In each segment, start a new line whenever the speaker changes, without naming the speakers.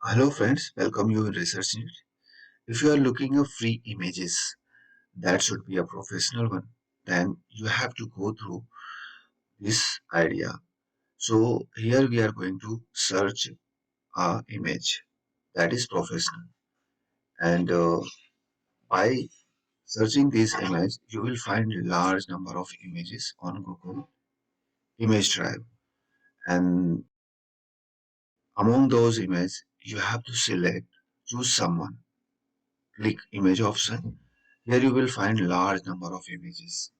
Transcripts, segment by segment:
Hello friends, welcome you in Research Need. If you are looking at free images that should be a professional one, then you have to go through this idea. So here we are going to search a image that is professional, and by searching this image, you will find a large number of images on Google Image Drive, and among those images, you have to choose someone, click image option. Here you will find large number of images.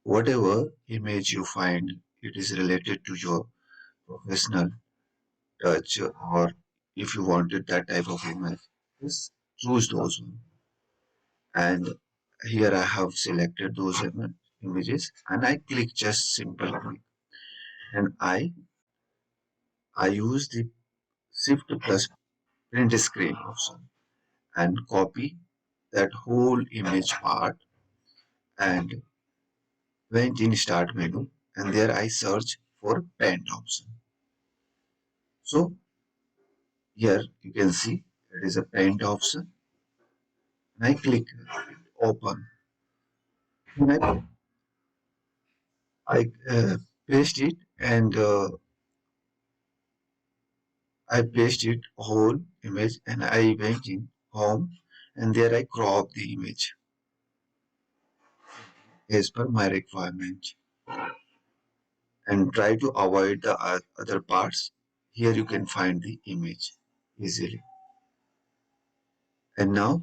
Whatever image you find, it is related to your professional touch, or if you wanted that type of image, just choose those one. And here I have selected those images and I click just simple click, and I use the shift plus print screen option and copy that whole image part and went in start menu, and there I search for paint option. So here you can see there is a paint option, and I click open. And I paste it, and I paste it whole image, and I went in home, and there I crop the image as per my requirement and try to avoid the other parts. Here you can find the image easily. And now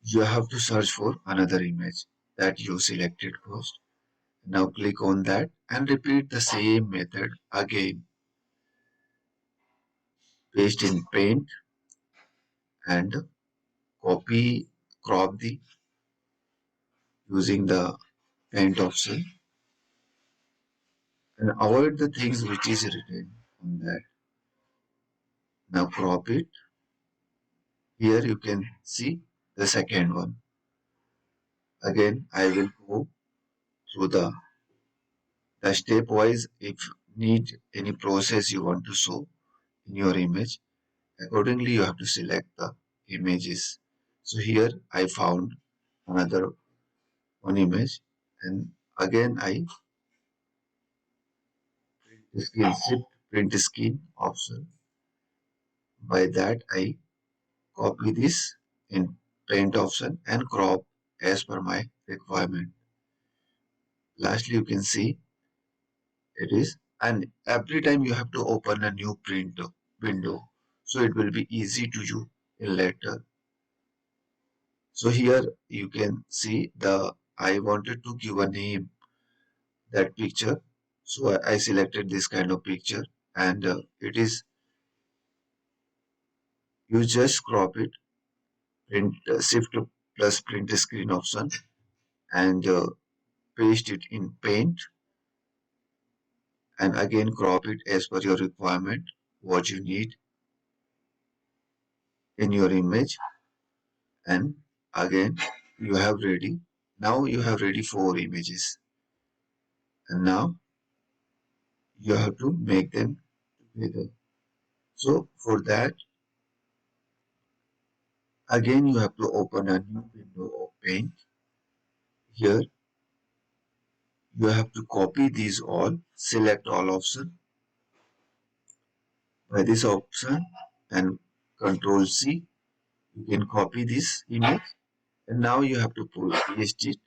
you have to search for another image that you selected first. Now click on that and repeat the same method again. Paste in paint and copy, crop the using the paint option, and avoid the things which is written on that. Now crop it. Here you can see the second one. Again, I will go through the stepwise. If need any process you want to show in your image, accordingly you have to select the images. So here I found another one image, and again I shift print screen option. By that I copy this in paint option and crop as per my requirement. Lastly, you can see it is, and every time you have to open a new print window, so it will be easy to you in later. So here you can see I wanted to give a name that picture, so I selected this kind of picture, and it is, you just crop it, print shift plus print screen option, and paste it in paint, and again crop it as per your requirement what you need in your image, and again you have ready. Now you have ready 4 images, and now you have to make them together. So for that, again you have to open a new window of paint. Here you have to copy these all, select all option by this option, and control C. You can copy this image, and now you have to paste it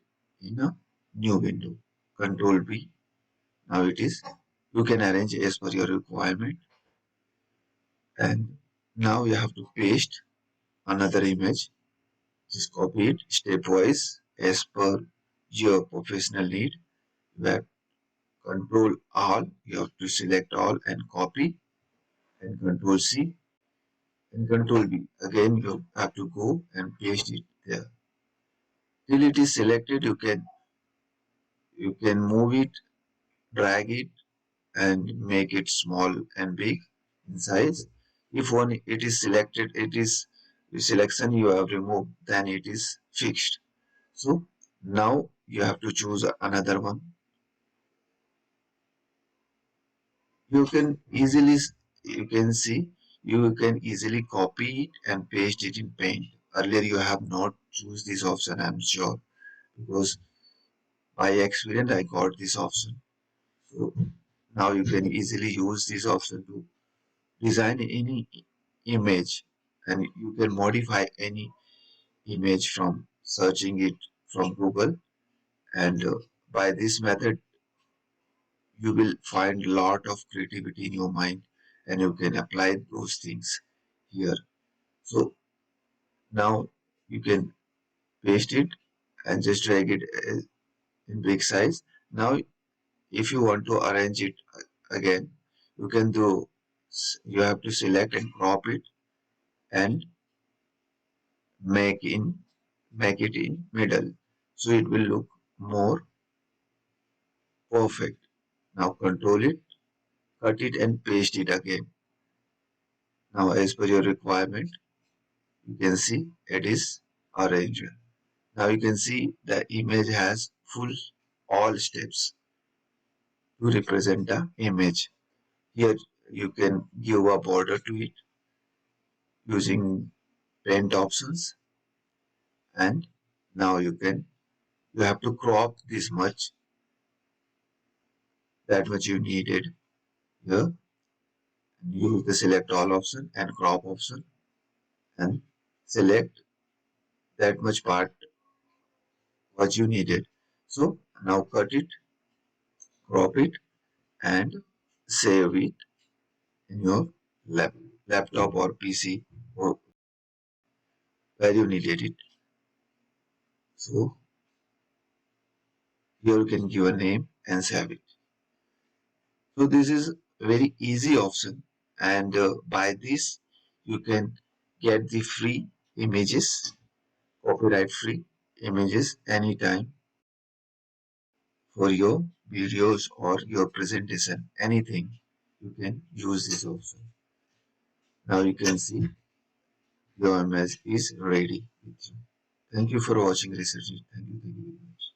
in a new window. Control B. Now it is, you can arrange as per your requirement, and now you have to paste another image. Just copy it stepwise as per your professional need. You have control all, you have to select all and copy, and control C and control B. Again you have to go and paste it there. Till it is selected, you can move it, drag it, and make it small and big in size. If one it is selected, it is the selection you have removed, then it is fixed. So now you have to choose another one. You can easily, you can see, you can easily copy it and paste it in Paint. Earlier you have not choose this option, I'm sure, because by accident I got this option. So now you can easily use this option to design any image, and you can modify any image from searching it from Google. And by this method you will find a lot of creativity in your mind, and you can apply those things here. So now you can paste it and just drag it in big size. Now if you want to arrange it again, you can do, you have to select and crop it and make in make it in middle, so it will look more perfect. Now control it, cut it and paste it again. Now as per your requirement, you can see it is arranged. Now you can see the image has full all steps to represent the image. Here you can give a border to it using paint options, and now you have to crop this much, that much you needed here. Use the select all option and crop option and select that much part what you needed. So now cut it, crop it and save it in your laptop or PC or where you needed it. So here you can give a name and save it. So this is a very easy option, and by this you can get the free images, copyright free images anytime for your videos or your presentation, anything. You can use this option. Now you can see your image is ready with you. Thank you for watching research. Thank you. Thank you.